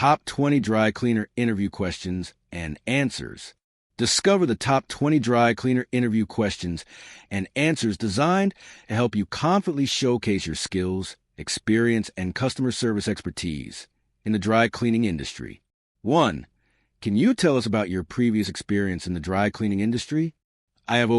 top 20 dry cleaner interview questions and answers. Discover the top 20 dry cleaner interview questions and answers designed to help you confidently showcase your skills, experience, and customer service expertise in the dry cleaning industry. 1. Can you tell us about your previous experience in the dry cleaning industry? I have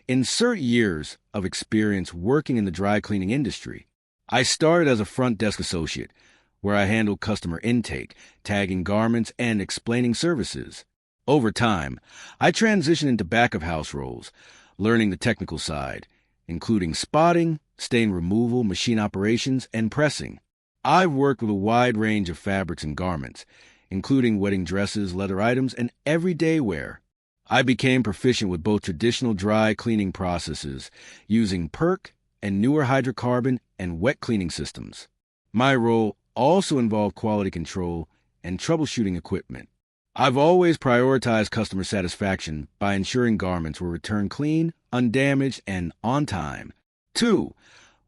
insert years of experience working in the dry cleaning industry. I started as a front desk associate, where I handled customer intake, tagging garments, and explaining services. Over time, I transitioned into back-of-house roles, learning the technical side, including spotting, stain removal, machine operations, and pressing. I've worked with a wide range of fabrics and garments, including wedding dresses, leather items, and everyday wear. I became proficient with both traditional dry cleaning processes, using PERC and newer hydrocarbon and wet cleaning systems. My role also involved quality control and troubleshooting equipment. I've always prioritized customer satisfaction by ensuring garments were returned clean, undamaged, and on time. 2.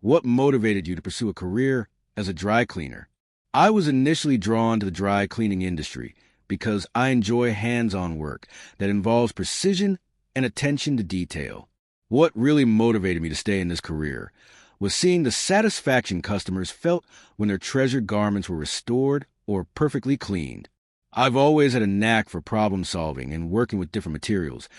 What motivated you to pursue a career as a dry cleaner? I was initially drawn to the dry cleaning industry because I enjoy hands-on work that involves precision and attention to detail. What really motivated me to stay in this career was seeing the satisfaction customers felt when their treasured garments were restored or perfectly cleaned. I've always had a knack for problem solving and working with different materials,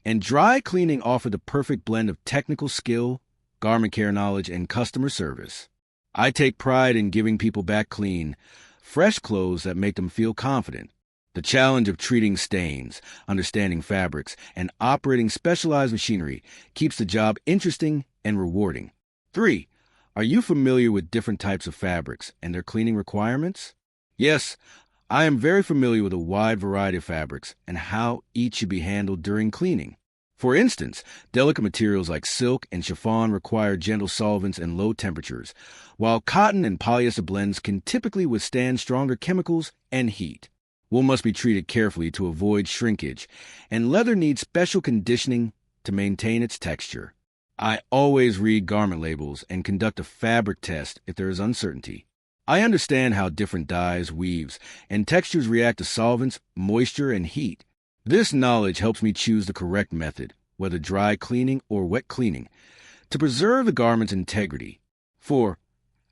and dry cleaning offered the perfect blend of technical skill, garment care knowledge, and customer service. I take pride in giving people back clean, fresh clothes that make them feel confident. The challenge of treating stains, understanding fabrics, and operating specialized machinery keeps the job interesting and rewarding. 3. Are you familiar with different types of fabrics and their cleaning requirements? Yes, I am very familiar with a wide variety of fabrics and how each should be handled during cleaning. For instance, delicate materials like silk and chiffon require gentle solvents and low temperatures, while cotton and polyester blends can typically withstand stronger chemicals and heat. Wool must be treated carefully to avoid shrinkage, and leather needs special conditioning to maintain its texture. I always read garment labels and conduct a fabric test if there is uncertainty. I understand how different dyes, weaves, and textures react to solvents, moisture, and heat. This knowledge helps me choose the correct method, whether dry cleaning or wet cleaning, to preserve the garment's integrity. 4.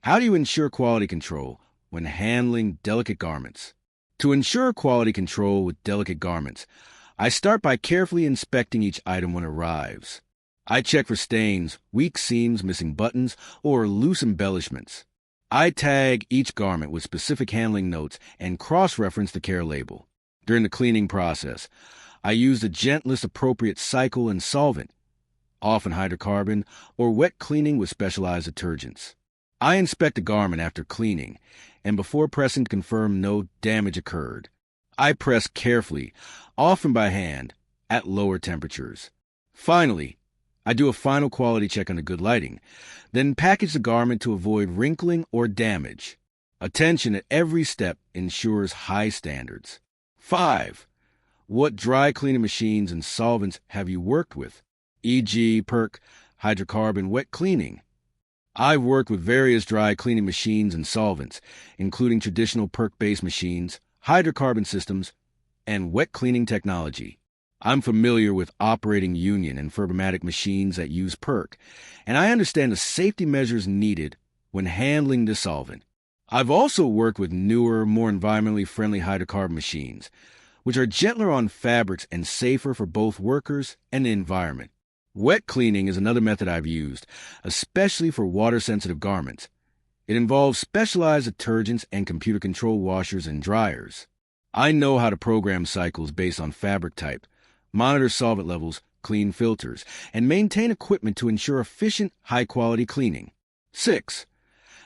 How do you ensure quality control when handling delicate garments? To ensure quality control with delicate garments, I start by carefully inspecting each item when it arrives. I check for stains, weak seams, missing buttons, or loose embellishments. I tag each garment with specific handling notes and cross-reference the care label. During the cleaning process, I use the gentlest appropriate cycle and solvent, often hydrocarbon, or wet cleaning with specialized detergents. I inspect the garment after cleaning, and before pressing to confirm no damage occurred. I press carefully, often by hand, at lower temperatures. Finally, I do a final quality check under good lighting, then package the garment to avoid wrinkling or damage. Attention at every step ensures high standards. 5. What dry cleaning machines and solvents have you worked with, e.g. PERC, hydrocarbon, wet cleaning? I've worked with various dry cleaning machines and solvents, including traditional PERC-based machines, hydrocarbon systems, and wet cleaning technology. I'm familiar with operating union and Furbomatic machines that use PERC, and I understand the safety measures needed when handling this solvent. I've also worked with newer, more environmentally friendly hydrocarbon machines, which are gentler on fabrics and safer for both workers and the environment. Wet cleaning is another method I've used, especially for water-sensitive garments. It involves specialized detergents and computer-controlled washers and dryers. I know how to program cycles based on fabric type, monitor solvent levels, clean filters, and maintain equipment to ensure efficient, high-quality cleaning. 6.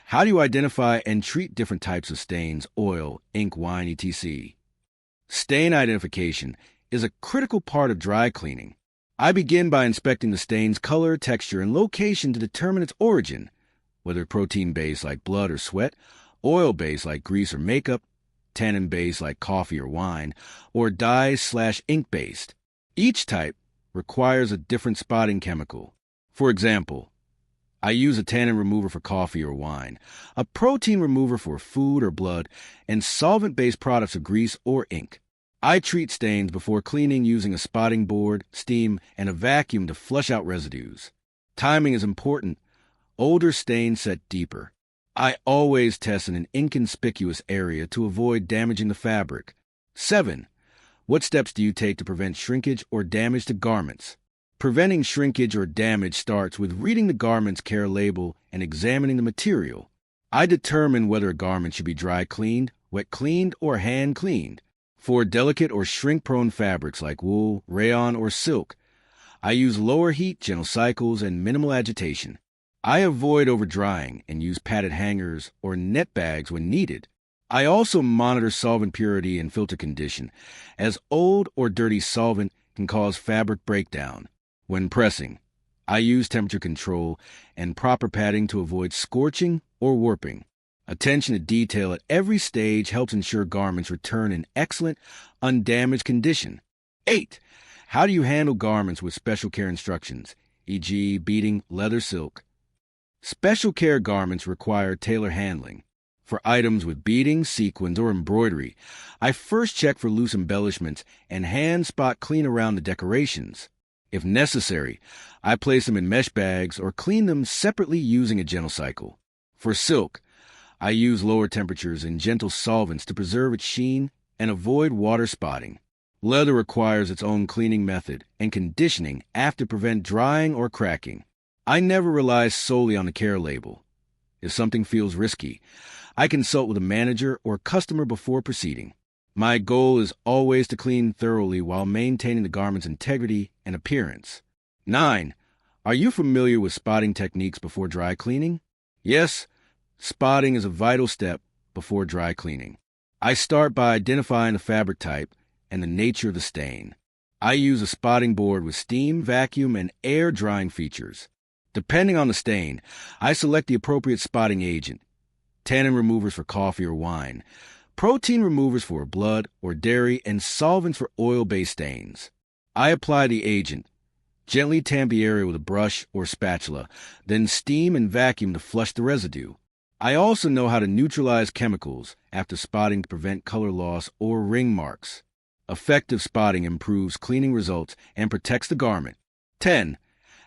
How do you identify and treat different types of stains, oil, ink, wine, etc.? Stain identification is a critical part of dry cleaning. I begin by inspecting the stain's color, texture, and location to determine its origin, whether protein-based like blood or sweat, oil-based like grease or makeup, tannin-based like coffee or wine, or dye/ink-based. Each type requires a different spotting chemical. For example, I use a tannin remover for coffee or wine, a protein remover for food or blood, and solvent-based products of grease or ink. I treat stains before cleaning using a spotting board, steam, and a vacuum to flush out residues. Timing is important. Older stains set deeper. I always test in an inconspicuous area to avoid damaging the fabric. 7. What steps do you take to prevent shrinkage or damage to garments? Preventing shrinkage or damage starts with reading the garment's care label and examining the material. I determine whether a garment should be dry cleaned, wet cleaned, or hand cleaned. For delicate or shrink-prone fabrics like wool, rayon, or silk, I use lower heat, gentle cycles, and minimal agitation. I avoid over-drying and use padded hangers or net bags when needed. I also monitor solvent purity and filter condition, as old or dirty solvent can cause fabric breakdown. When pressing, I use temperature control and proper padding to avoid scorching or warping. Attention to detail at every stage helps ensure garments return in excellent, undamaged condition. 8. How do you handle garments with special care instructions, e.g., beading, leather, silk? Special care garments require tailor handling. For items with beading, sequins, or embroidery, I first check for loose embellishments and hand spot clean around the decorations. If necessary, I place them in mesh bags or clean them separately using a gentle cycle. For silk, I use lower temperatures and gentle solvents to preserve its sheen and avoid water spotting. Leather requires its own cleaning method and conditioning to prevent drying or cracking. I never rely solely on the care label. If something feels risky, I consult with a manager or customer before proceeding. My goal is always to clean thoroughly while maintaining the garment's integrity and appearance. 9. Are you familiar with spotting techniques before dry cleaning? Yes, spotting is a vital step before dry cleaning. I start by identifying the fabric type and the nature of the stain. I use a spotting board with steam, vacuum, and air drying features. Depending on the stain, I select the appropriate spotting agent: tannin removers for coffee or wine, protein removers for blood or dairy, and solvents for oil-based stains. I apply the agent, gently tamp the area with a brush or spatula, then steam and vacuum to flush the residue. I also know how to neutralize chemicals after spotting to prevent color loss or ring marks. Effective spotting improves cleaning results and protects the garment. 10.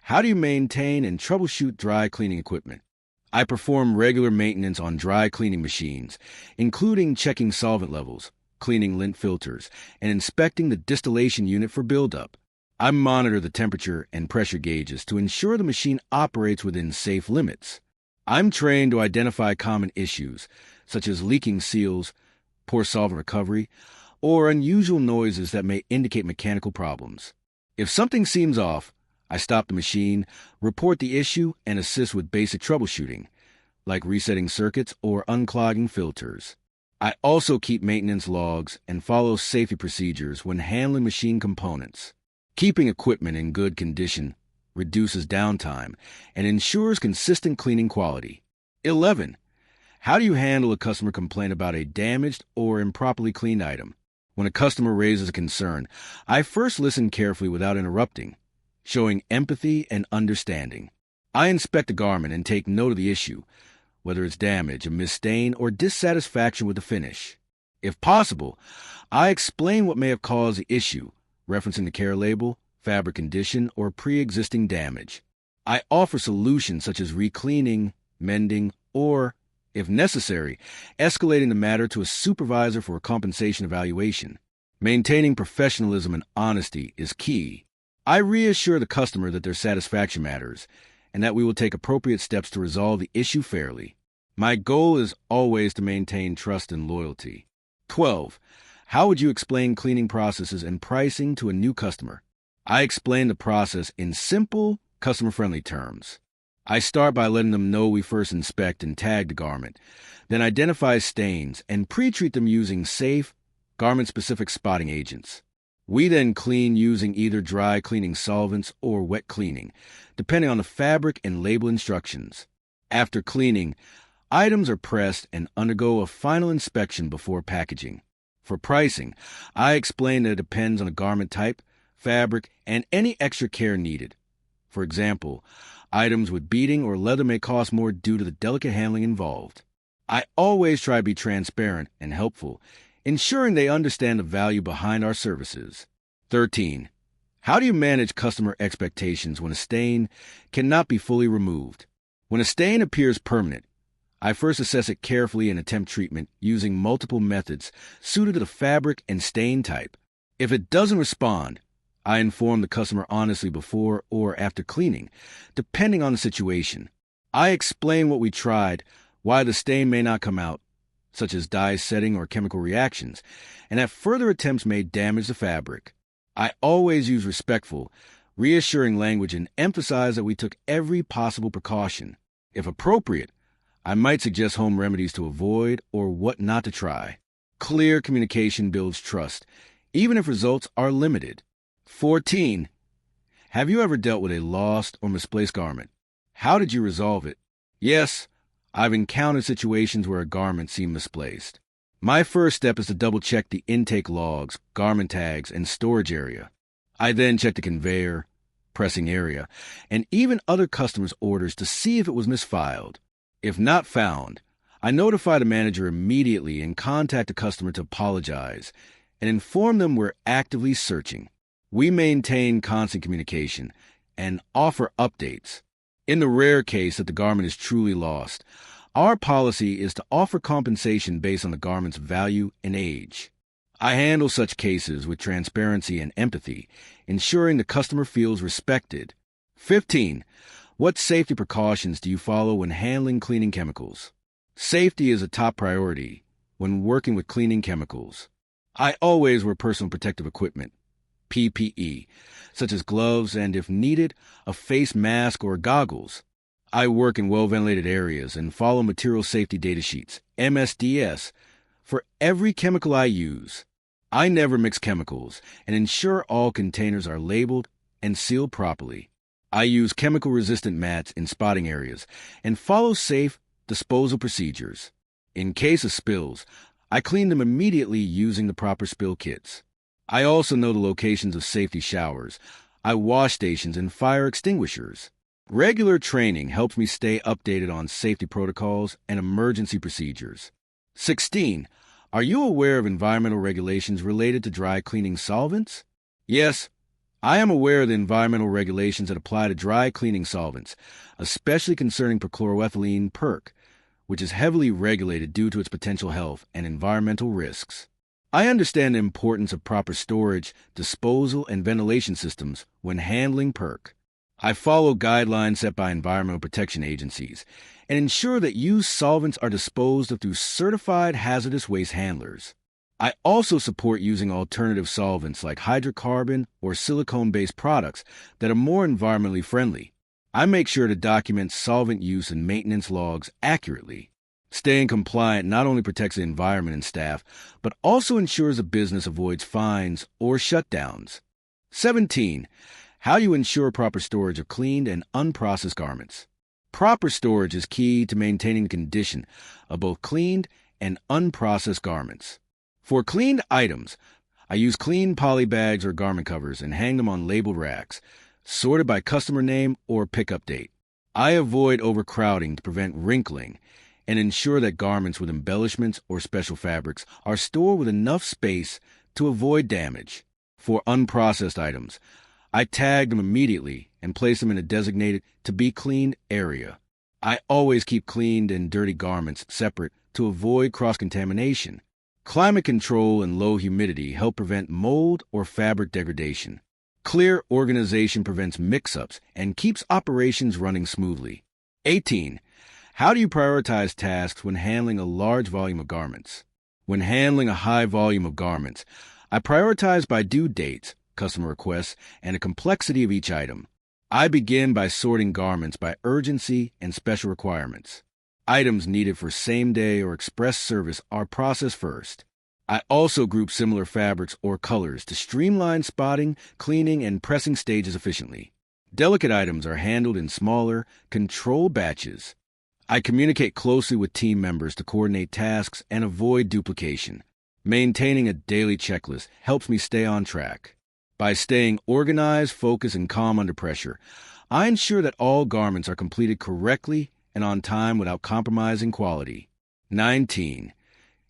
How do you maintain and troubleshoot dry cleaning equipment? I perform regular maintenance on dry cleaning machines, including checking solvent levels, cleaning lint filters, and inspecting the distillation unit for buildup. I monitor the temperature and pressure gauges to ensure the machine operates within safe limits. I'm trained to identify common issues, such as leaking seals, poor solvent recovery, or unusual noises that may indicate mechanical problems. If something seems off, I stop the machine, report the issue, and assist with basic troubleshooting, like resetting circuits or unclogging filters. I also keep maintenance logs and follow safety procedures when handling machine components. Keeping equipment in good condition reduces downtime and ensures consistent cleaning quality. 11. How do you handle a customer complaint about a damaged or improperly cleaned item? When a customer raises a concern, I first listen carefully without interrupting, showing empathy and understanding. I inspect the garment and take note of the issue, whether it's damage, a misstain, or dissatisfaction with the finish. If possible, I explain what may have caused the issue, referencing the care label, fabric condition, or pre-existing damage. I offer solutions such as re-cleaning, mending, or, if necessary, escalating the matter to a supervisor for a compensation evaluation. Maintaining professionalism and honesty is key. I reassure the customer that their satisfaction matters and that we will take appropriate steps to resolve the issue fairly. My goal is always to maintain trust and loyalty. 12. How would you explain cleaning processes and pricing to a new customer? I explain the process in simple, customer-friendly terms. I start by letting them know we first inspect and tag the garment, then identify stains and pre-treat them using safe, garment-specific spotting agents. We then clean using either dry cleaning solvents or wet cleaning, depending on the fabric and label instructions. After cleaning, items are pressed and undergo a final inspection before packaging. For pricing, I explain that it depends on the garment type, fabric, and any extra care needed. For example, Items with beading or leather may cost more due to the delicate handling involved. I always try to be transparent and helpful, ensuring they understand the value behind our services. 13. How do you manage customer expectations when a stain cannot be fully removed? When a stain appears permanent, I first assess it carefully and attempt treatment using multiple methods suited to the fabric and stain type. If it doesn't respond, I inform the customer honestly before or after cleaning, depending on the situation. I explain what we tried, why the stain may not come out, such as dye setting or chemical reactions, and that further attempts may damage the fabric. I always use respectful, reassuring language and emphasize that we took every possible precaution. If appropriate, I might suggest home remedies to avoid or what not to try. Clear communication builds trust, even if results are limited. 14. Have you ever dealt with a lost or misplaced garment? How did you resolve it? Yes, I've encountered situations where a garment seemed misplaced. My first step is to double-check the intake logs, garment tags, and storage area. I then check the conveyor, pressing area, and even other customers' orders to see if it was misfiled. If not found, I notify the manager immediately and contact the customer to apologize and inform them we're actively searching. We maintain constant communication and offer updates. In the rare case that the garment is truly lost, our policy is to offer compensation based on the garment's value and age. I handle such cases with transparency and empathy, ensuring the customer feels respected. 15. What safety precautions do you follow when handling cleaning chemicals? Safety is a top priority when working with cleaning chemicals. I always wear personal protective equipment, PPE, such as gloves and, if needed, a face mask or goggles. I work in well-ventilated areas and follow material safety data sheets, MSDS, for every chemical I use. I never mix chemicals and ensure all containers are labeled and sealed properly. I use chemical-resistant mats in spotting areas and follow safe disposal procedures. In case of spills, I clean them immediately using the proper spill kits. I also know the locations of safety showers, wash stations, and fire extinguishers. Regular training helps me stay updated on safety protocols and emergency procedures. 16. Are you aware of environmental regulations related to dry cleaning solvents? Yes, I am aware of the environmental regulations that apply to dry cleaning solvents, especially concerning perchloroethylene PERC, which is heavily regulated due to its potential health and environmental risks. I understand the importance of proper storage, disposal, and ventilation systems when handling PERC. I follow guidelines set by environmental protection agencies and ensure that used solvents are disposed of through certified hazardous waste handlers. I also support using alternative solvents like hydrocarbon or silicone-based products that are more environmentally friendly. I make sure to document solvent use and maintenance logs accurately. Staying compliant not only protects the environment and staff, but also ensures a business avoids fines or shutdowns. 17. How do you ensure proper storage of cleaned and unprocessed garments? Proper storage is key to maintaining the condition of both cleaned and unprocessed garments. For cleaned items, I use clean poly bags or garment covers and hang them on labeled racks, sorted by customer name or pickup date. I avoid overcrowding to prevent wrinkling and ensure that garments with embellishments or special fabrics are stored with enough space to avoid damage. For unprocessed items, I tag them immediately and place them in a designated to-be-cleaned area. I always keep cleaned and dirty garments separate to avoid cross-contamination. Climate control and low humidity help prevent mold or fabric degradation. Clear organization prevents mix-ups and keeps operations running smoothly. 18. How do you prioritize tasks when handling a large volume of garments? When handling a high volume of garments, I prioritize by due dates, customer requests, and the complexity of each item. I begin by sorting garments by urgency and special requirements. Items needed for same-day or express service are processed first. I also group similar fabrics or colors to streamline spotting, cleaning, and pressing stages efficiently. Delicate items are handled in smaller, controlled batches. I communicate closely with team members to coordinate tasks and avoid duplication. Maintaining a daily checklist helps me stay on track. By staying organized, focused, and calm under pressure, I ensure that all garments are completed correctly and on time without compromising quality. 19.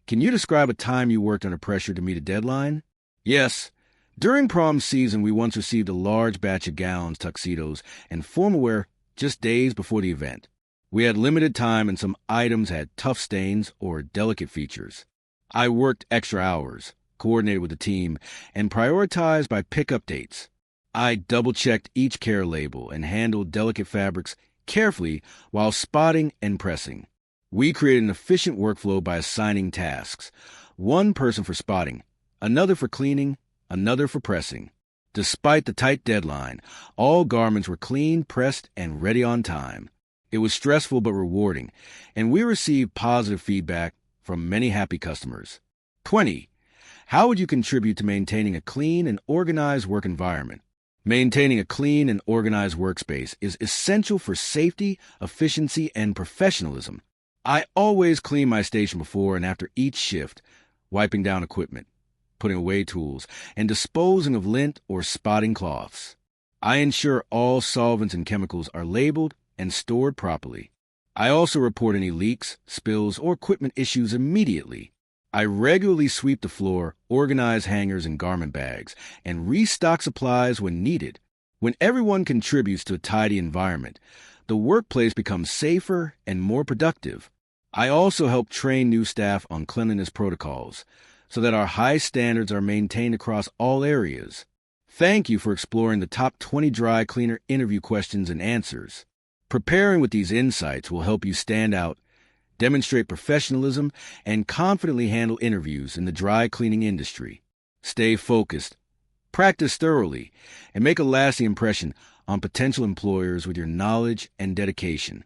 Can you describe a time you worked under pressure to meet a deadline? Yes. During prom season, we once received a large batch of gowns, tuxedos, and formal wear just days before the event. We had limited time and some items had tough stains or delicate features. I worked extra hours, coordinated with the team, and prioritized by pickup dates. I double-checked each care label and handled delicate fabrics carefully while spotting and pressing. We created an efficient workflow by assigning tasks. One person for spotting, another for cleaning, another for pressing. Despite the tight deadline, all garments were clean, pressed, and ready on time. It was stressful but rewarding, and we received positive feedback from many happy customers. 20. How would you contribute to maintaining a clean and organized work environment? Maintaining a clean and organized workspace is essential for safety, efficiency, and professionalism. I always clean my station before and after each shift, wiping down equipment, putting away tools, and disposing of lint or spotting cloths. I ensure all solvents and chemicals are labeled and stored properly. I also report any leaks, spills, or equipment issues immediately. I regularly sweep the floor, organize hangers and garment bags, and restock supplies when needed. When everyone contributes to a tidy environment, the workplace becomes safer and more productive. I also help train new staff on cleanliness protocols so that our high standards are maintained across all areas. Thank you for exploring the top 20 dry cleaner interview questions and answers. Preparing with these insights will help you stand out, demonstrate professionalism, and confidently handle interviews in the dry cleaning industry. Stay focused, practice thoroughly, and make a lasting impression on potential employers with your knowledge and dedication.